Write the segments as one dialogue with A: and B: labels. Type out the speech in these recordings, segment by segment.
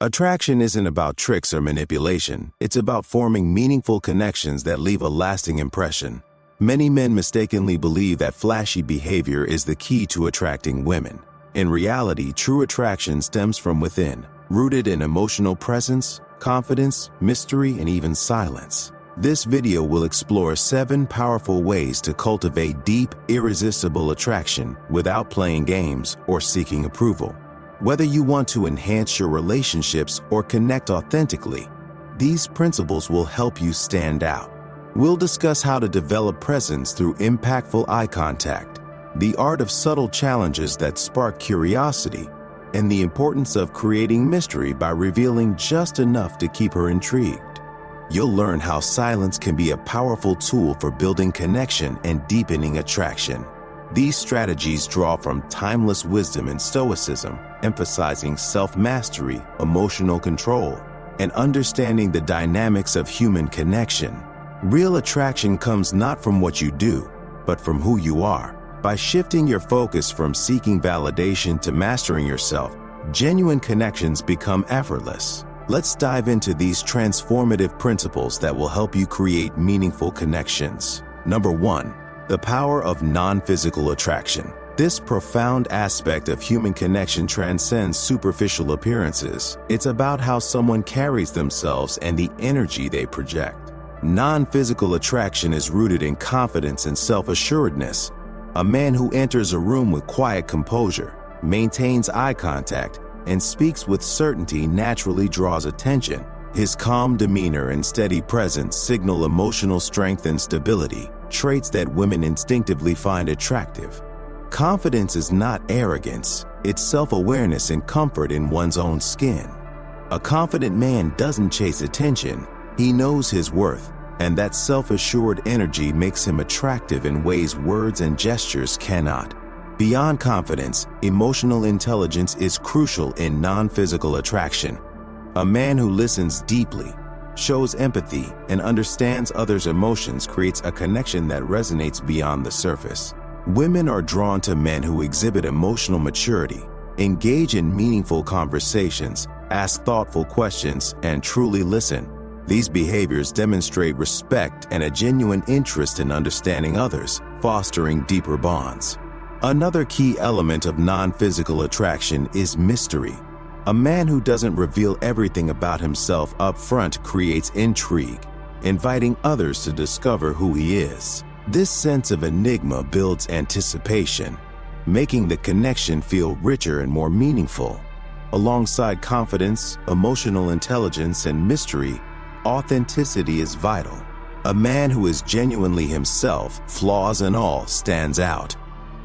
A: Attraction isn't about tricks or manipulation. It's about forming meaningful connections that leave a lasting impression. Many men mistakenly believe that flashy behavior is the key to attracting women. In reality, true attraction stems from within, rooted in emotional presence, confidence, mystery, and even silence. This video will explore 7 powerful ways to cultivate deep, irresistible attraction without playing games or seeking approval. Whether you want to enhance your relationships or connect authentically, these principles will help you stand out. We'll discuss how to develop presence through impactful eye contact, the art of subtle challenges that spark curiosity, and the importance of creating mystery by revealing just enough to keep her intrigued. You'll learn how silence can be a powerful tool for building connection and deepening attraction. These strategies draw from timeless wisdom in Stoicism, emphasizing self-mastery, emotional control, and understanding the dynamics of human connection. Real attraction comes not from what you do, but from who you are. By shifting your focus from seeking validation to mastering yourself, genuine connections become effortless. Let's dive into these transformative principles that will help you create meaningful connections. Number 1. The power of non-physical attraction. This profound aspect of human connection transcends superficial appearances. It's about how someone carries themselves and the energy they project. Non-physical attraction is rooted in confidence and self-assuredness. A man who enters a room with quiet composure, maintains eye contact, and speaks with certainty naturally draws attention. His calm demeanor and steady presence signal emotional strength and stability, traits that women instinctively find attractive. Confidence is not arrogance, it's self-awareness and comfort in one's own skin. A confident man doesn't chase attention, he knows his worth, and that self-assured energy makes him attractive in ways words and gestures cannot. Beyond confidence, emotional intelligence is crucial in non-physical attraction. A man who listens deeply, shows empathy, and understands others' emotions creates a connection that resonates beyond the surface. Women are drawn to men who exhibit emotional maturity, engage in meaningful conversations, ask thoughtful questions, and truly listen. These behaviors demonstrate respect and a genuine interest in understanding others, fostering deeper bonds. Another key element of non-physical attraction is mystery. A man who doesn't reveal everything about himself up front creates intrigue, inviting others to discover who he is. This sense of enigma builds anticipation, making the connection feel richer and more meaningful. Alongside confidence, emotional intelligence, and mystery, authenticity is vital. A man who is genuinely himself, flaws and all, stands out.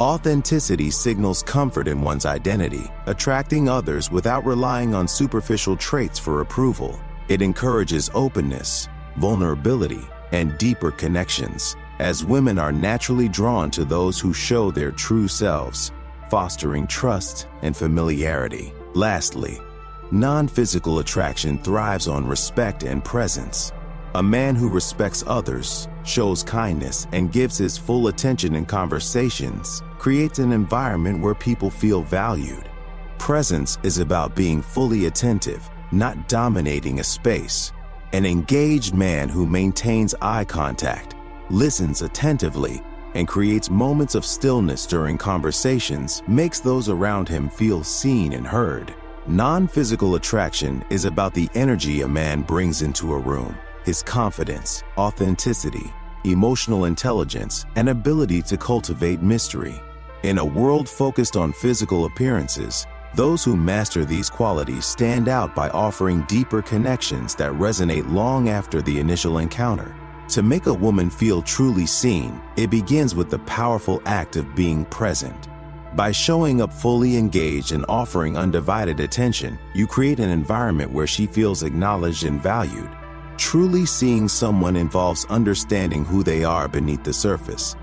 A: Authenticity signals comfort in one's identity, attracting others without relying on superficial traits for approval. It encourages openness, vulnerability, and deeper connections, as women are naturally drawn to those who show their true selves, fostering trust and familiarity. Lastly, non-physical attraction thrives on respect and presence. A man who respects others, shows kindness, and gives his full attention in conversations creates an environment where people feel valued. Presence is about being fully attentive, not dominating a space. An engaged man who maintains eye contact, listens attentively, and creates moments of stillness during conversations makes those around him feel seen and heard. Non-physical attraction is about the energy a man brings into a room. His confidence, authenticity, emotional intelligence, and ability to cultivate mystery. In a world focused on physical appearances, those who master these qualities stand out by offering deeper connections that resonate long after the initial encounter. To make a woman feel truly seen, it begins with the powerful act of being present. By showing up fully engaged and offering undivided attention, you create an environment where she feels acknowledged and valued. Truly seeing someone involves understanding who they are beneath the surface.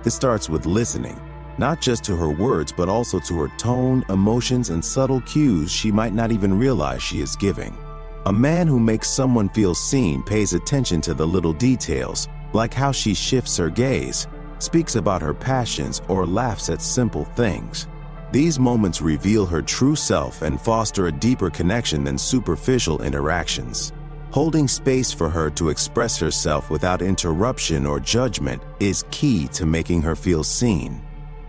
A: It starts with listening, not just to her words, but also to her tone, emotions, and subtle cues she might not even realize she is giving. A man who makes someone feel seen pays attention to the little details, like how she shifts her gaze, speaks about her passions, or laughs at simple things. These moments reveal her true self and foster a deeper connection than superficial interactions. Holding space for her to express herself without interruption or judgment is key to making her feel seen.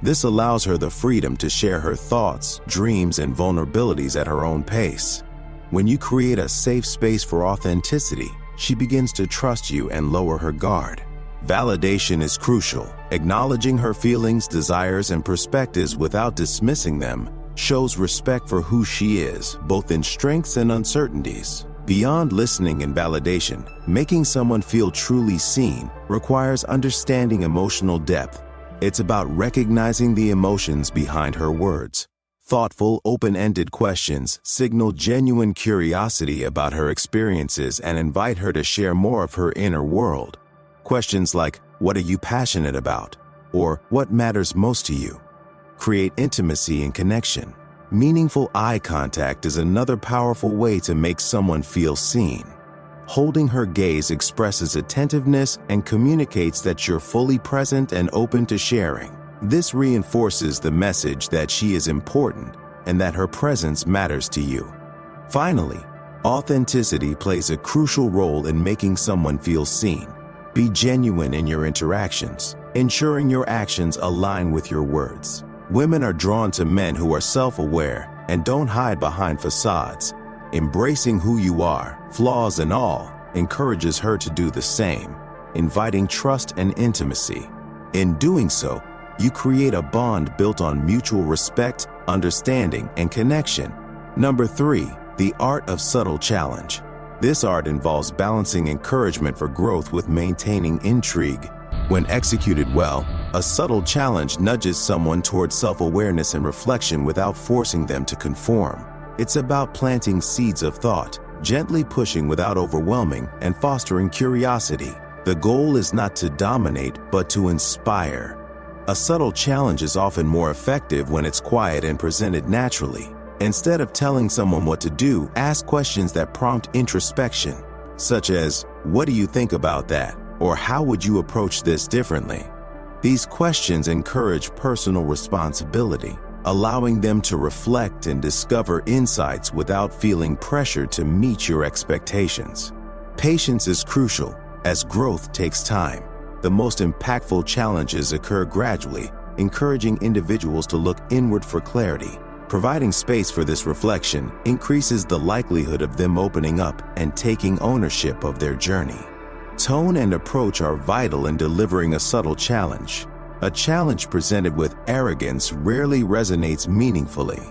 A: This allows her the freedom to share her thoughts, dreams, and vulnerabilities at her own pace. When you create a safe space for authenticity, she begins to trust you and lower her guard. Validation is crucial. Acknowledging her feelings, desires, and perspectives without dismissing them shows respect for who she is, both in strengths and uncertainties. Beyond listening and validation, making someone feel truly seen requires understanding emotional depth. It's about recognizing the emotions behind her words. Thoughtful, open-ended questions signal genuine curiosity about her experiences and invite her to share more of her inner world. Questions like, "What are you passionate about?" or "What matters most to you?" create intimacy and connection. Meaningful eye contact is another powerful way to make someone feel seen. Holding her gaze expresses attentiveness and communicates that you're fully present and open to sharing. This reinforces the message that she is important and that her presence matters to you. Finally, authenticity plays a crucial role in making someone feel seen. Be genuine in your interactions, ensuring your actions align with your words. Women are drawn to men who are self-aware and don't hide behind facades. Embracing who you are, flaws and all, encourages her to do the same, inviting trust and intimacy. In doing so, you create a bond built on mutual respect, understanding, and connection. Number 3, the art of subtle challenge. This art involves balancing encouragement for growth with maintaining intrigue. When executed well, a subtle challenge nudges someone towards self-awareness and reflection without forcing them to conform. It's about planting seeds of thought, gently pushing without overwhelming, and fostering curiosity. The goal is not to dominate, but to inspire. A subtle challenge is often more effective when it's quiet and presented naturally. Instead of telling someone what to do, ask questions that prompt introspection, such as, "What do you think about that?" or "How would you approach this differently?" These questions encourage personal responsibility, allowing them to reflect and discover insights without feeling pressure to meet your expectations. Patience is crucial, as growth takes time. The most impactful challenges occur gradually, encouraging individuals to look inward for clarity. Providing space for this reflection increases the likelihood of them opening up and taking ownership of their journey. Tone and approach are vital in delivering a subtle challenge. A challenge presented with arrogance rarely resonates meaningfully.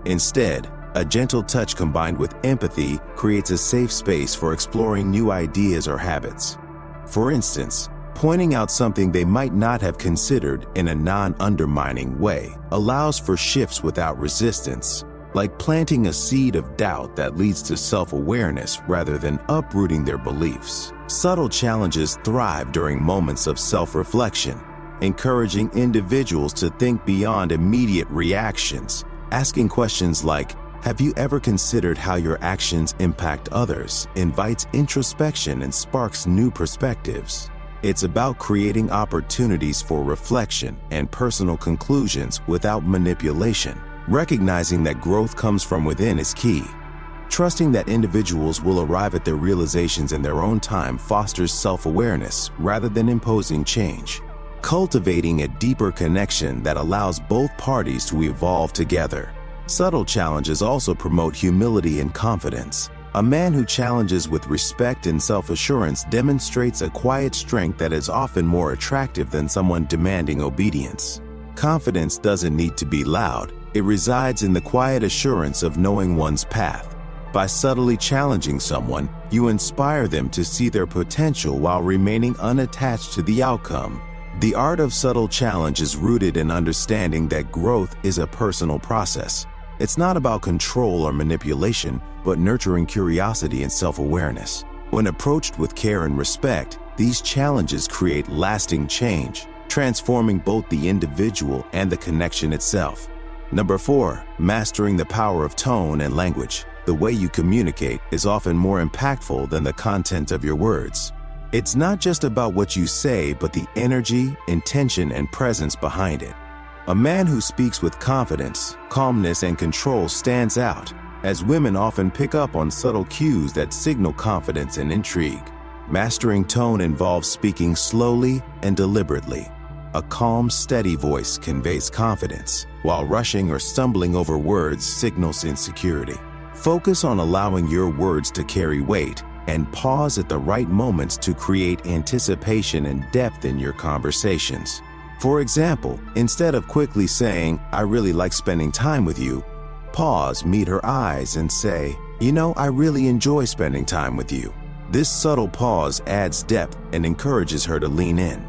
A: Instead, a gentle touch combined with empathy creates a safe space for exploring new ideas or habits. For instance, pointing out something they might not have considered in a non-undermining way allows for shifts without resistance, like planting a seed of doubt that leads to self-awareness rather than uprooting their beliefs. Subtle challenges thrive during moments of self-reflection, encouraging individuals to think beyond immediate reactions. Asking questions like, "Have you ever considered how your actions impact others?" invites introspection and sparks new perspectives. It's about creating opportunities for reflection and personal conclusions without manipulation. Recognizing that growth comes from within is key. Trusting that individuals will arrive at their realizations in their own time fosters self-awareness rather than imposing change. Cultivating a deeper connection that allows both parties to evolve together. Subtle challenges also promote humility and confidence. A man who challenges with respect and self-assurance demonstrates a quiet strength that is often more attractive than someone demanding obedience. Confidence doesn't need to be loud. It resides in the quiet assurance of knowing one's path. By subtly challenging someone, you inspire them to see their potential while remaining unattached to the outcome. The art of subtle challenge is rooted in understanding that growth is a personal process. It's not about control or manipulation, but nurturing curiosity and self-awareness. When approached with care and respect, these challenges create lasting change, transforming both the individual and the connection itself. Number 4, mastering the power of tone and language. The way you communicate is often more impactful than the content of your words. It's not just about what you say, but the energy, intention, and presence behind it. A man who speaks with confidence, calmness, and control stands out, as women often pick up on subtle cues that signal confidence and intrigue. Mastering tone involves speaking slowly and deliberately. A calm, steady voice conveys confidence, while rushing or stumbling over words signals insecurity. Focus on allowing your words to carry weight and pause at the right moments to create anticipation and depth in your conversations. For example, instead of quickly saying, "I really like spending time with you," pause, meet her eyes, and say, "You know, I really enjoy spending time with you." This subtle pause adds depth and encourages her to lean in.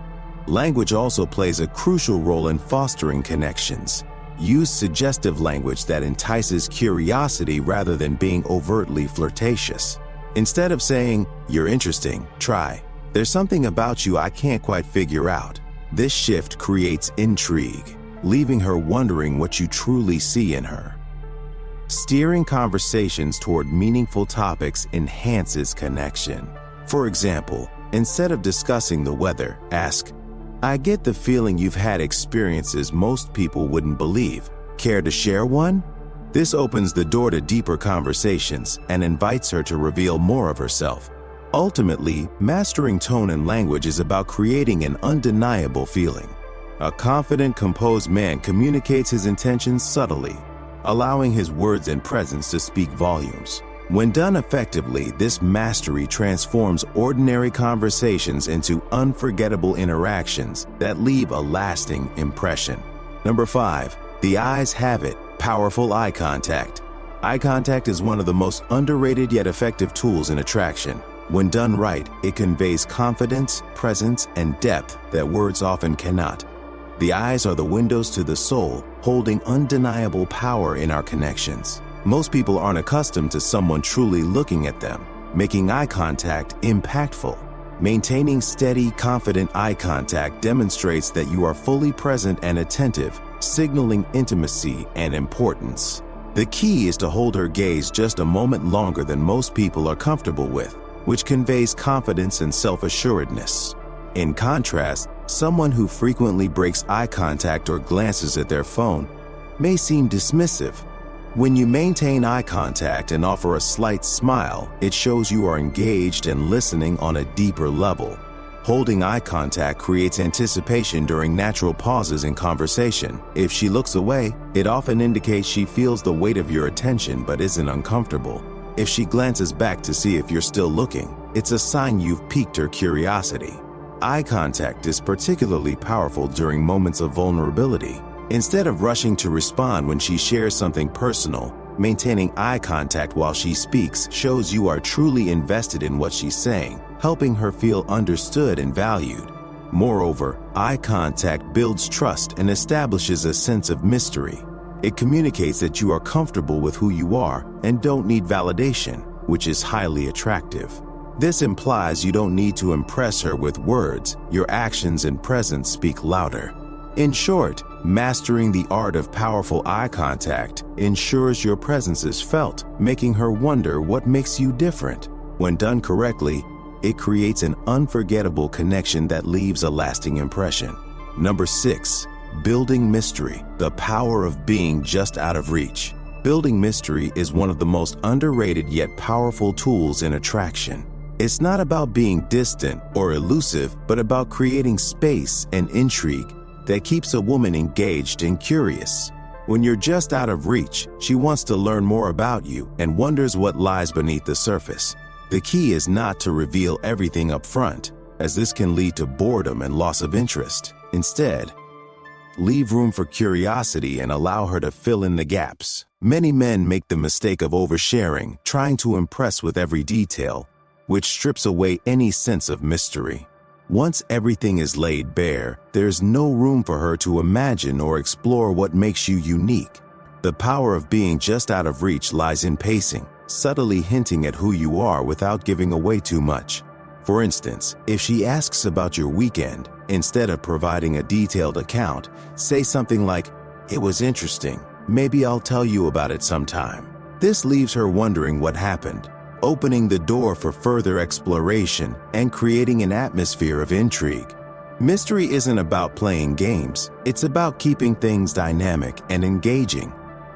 A: Language also plays a crucial role in fostering connections. Use suggestive language that entices curiosity rather than being overtly flirtatious. Instead of saying, "You're interesting," try, "There's something about you I can't quite figure out." This shift creates intrigue, leaving her wondering what you truly see in her. Steering conversations toward meaningful topics enhances connection. For example, instead of discussing the weather, ask, "I get the feeling you've had experiences most people wouldn't believe. Care to share one?" This opens the door to deeper conversations and invites her to reveal more of herself. Ultimately, mastering tone and language is about creating an undeniable feeling. A confident, composed man communicates his intentions subtly, allowing his words and presence to speak volumes. When done effectively, this mastery transforms ordinary conversations into unforgettable interactions that leave a lasting impression. Number 5, the eyes have it. Powerful eye contact. Eye contact is one of the most underrated yet effective tools in attraction. When done right, it conveys confidence, presence, and depth that words often cannot. The eyes are the windows to the soul, holding undeniable power in our connections. Most people aren't accustomed to someone truly looking at them, making eye contact impactful. Maintaining steady, confident eye contact demonstrates that you are fully present and attentive, signaling intimacy and importance. The key is to hold her gaze just a moment longer than most people are comfortable with, which conveys confidence and self-assuredness. In contrast, someone who frequently breaks eye contact or glances at their phone may seem dismissive. When you maintain eye contact and offer a slight smile, it shows you are engaged and listening on a deeper level. Holding eye contact creates anticipation during natural pauses in conversation. If she looks away, it often indicates she feels the weight of your attention but isn't uncomfortable. If she glances back to see if you're still looking, it's a sign you've piqued her curiosity. Eye contact is particularly powerful during moments of vulnerability. Instead of rushing to respond when she shares something personal, maintaining eye contact while she speaks shows you are truly invested in what she's saying, helping her feel understood and valued. Moreover, eye contact builds trust and establishes a sense of mystery. It communicates that you are comfortable with who you are and don't need validation, which is highly attractive. This implies you don't need to impress her with words. Your actions and presence speak louder. In short, mastering the art of powerful eye contact ensures your presence is felt, making her wonder what makes you different. When done correctly, it creates an unforgettable connection that leaves a lasting impression. Number 6, building mystery, the power of being just out of reach. Building mystery is one of the most underrated yet powerful tools in attraction. It's not about being distant or elusive, but about creating space and intrigue that keeps a woman engaged and curious. When you're just out of reach, she wants to learn more about you and wonders what lies beneath the surface. The key is not to reveal everything up front, as this can lead to boredom and loss of interest. Instead, leave room for curiosity and allow her to fill in the gaps. Many men make the mistake of oversharing, trying to impress with every detail, which strips away any sense of mystery. Once everything is laid bare, there's no room for her to imagine or explore what makes you unique. The power of being just out of reach lies in pacing, subtly hinting at who you are without giving away too much. For instance, if she asks about your weekend, instead of providing a detailed account, say something like, "It was interesting. Maybe I'll tell you about it sometime." This leaves her wondering what happened, opening the door for further exploration and creating an atmosphere of intrigue. Mystery isn't about playing games, it's about keeping things dynamic and engaging.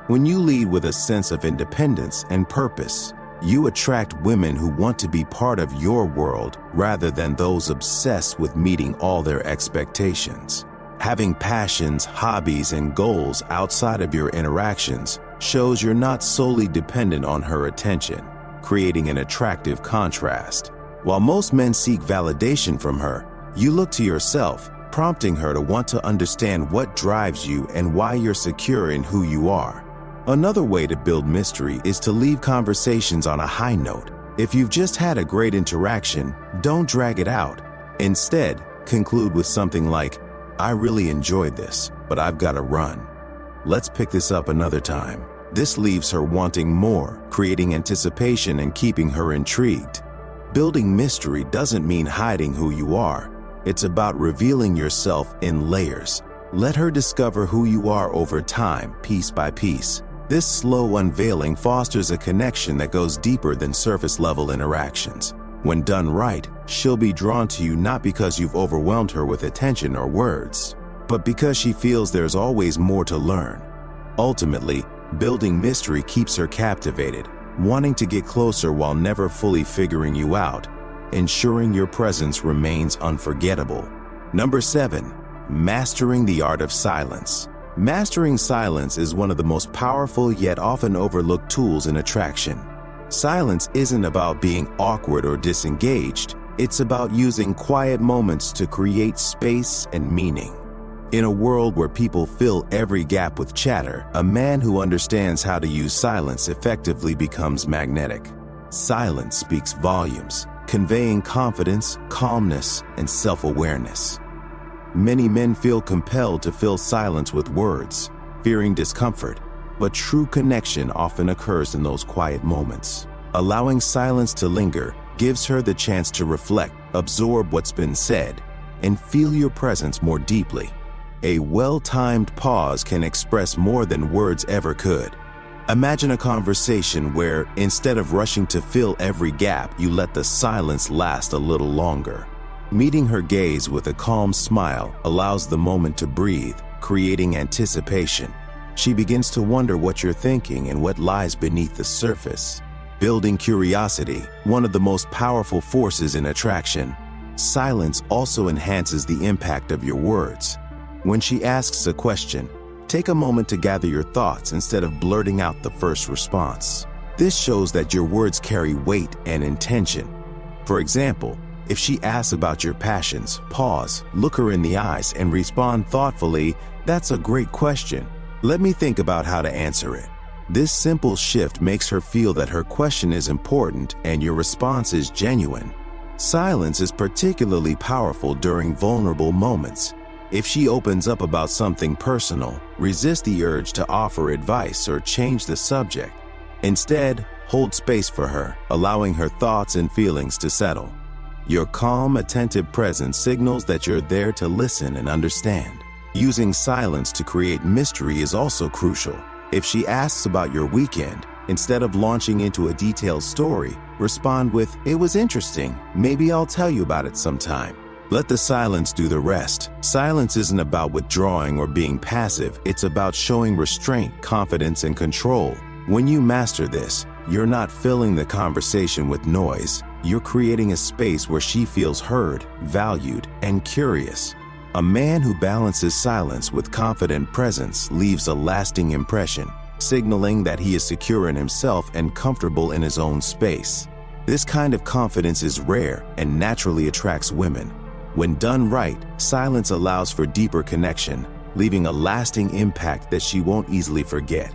A: When you lead with a sense of independence and purpose, you attract women who want to be part of your world rather than those obsessed with meeting all their expectations. Having passions, hobbies, and goals outside of your interactions shows you're not solely dependent on her attention, creating an attractive contrast. While most men seek validation from her, you look to yourself, prompting her to want to understand what drives you and why you're secure in who you are. Another way to build mystery is to leave conversations on a high note. If you've just had a great interaction, don't drag it out. Instead, conclude with something like, "I really enjoyed this, but I've got to run. Let's pick this up another time." This leaves her wanting more, creating anticipation and keeping her intrigued. Building mystery doesn't mean hiding who you are. It's about revealing yourself in layers. Let her discover who you are over time, piece by piece. This slow unveiling fosters a connection that goes deeper than surface-level interactions. When done right, she'll be drawn to you not because you've overwhelmed her with attention or words, but because she feels there's always more to learn. Ultimately, building mystery keeps her captivated, wanting to get closer while never fully figuring you out, ensuring your presence remains unforgettable. Number 7. Mastering the art of silence. Mastering silence is one of the most powerful yet often overlooked tools in attraction. Silence isn't about being awkward or disengaged. It's about using quiet moments to create space and meaning. In a world where people fill every gap with chatter, a man who understands how to use silence effectively becomes magnetic. Silence speaks volumes, conveying confidence, calmness, and self-awareness. Many men feel compelled to fill silence with words, fearing discomfort, but true connection often occurs in those quiet moments. Allowing silence to linger gives her the chance to reflect, absorb what's been said, and feel your presence more deeply. A well-timed pause can express more than words ever could. Imagine a conversation where, instead of rushing to fill every gap, you let the silence last a little longer. Meeting her gaze with a calm smile allows the moment to breathe, creating anticipation. She begins to wonder what you're thinking and what lies beneath the surface. Building curiosity, one of the most powerful forces in attraction. Silence also enhances the impact of your words. When she asks a question, take a moment to gather your thoughts instead of blurting out the first response. This shows that your words carry weight and intention. For example, if she asks about your passions, pause, look her in the eyes, and respond thoughtfully, "That's a great question. Let me think about how to answer it." This simple shift makes her feel that her question is important and your response is genuine. Silence is particularly powerful during vulnerable moments. If she opens up about something personal, resist the urge to offer advice or change the subject. Instead, hold space for her, allowing her thoughts and feelings to settle. Your calm, attentive presence signals that you're there to listen and understand. Using silence to create mystery is also crucial. If she asks about your weekend, instead of launching into a detailed story, respond with, "It was interesting. Maybe I'll tell you about it sometime." Let the silence do the rest. Silence isn't about withdrawing or being passive. It's about showing restraint, confidence, and control. When you master this, you're not filling the conversation with noise. You're creating a space where she feels heard, valued, and curious. A man who balances silence with confident presence leaves a lasting impression, signaling that he is secure in himself and comfortable in his own space. This kind of confidence is rare and naturally attracts women. When done right, silence allows for deeper connection, leaving a lasting impact that she won't easily forget.